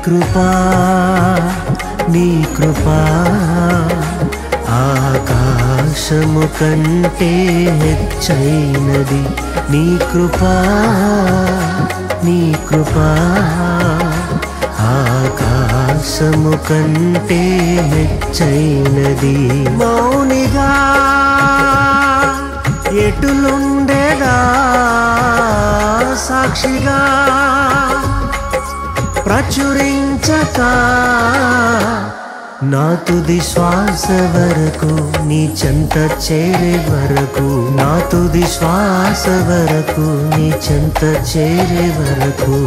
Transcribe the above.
కృపా నీ కృపా ఆకాశము కంటే హెచ్చైనది నీ కృపా నీ కృపా ఆకాశము కంటే హెచ్చైనది మౌనిగా ఎటులుండేదా సాక్షిగా ప్రచురించక నా తుది శ్వాస వరకు నీ చెంత చేరే వరకు నా తుది శ్వాస వరకు నీ చెంత చేరే వరకు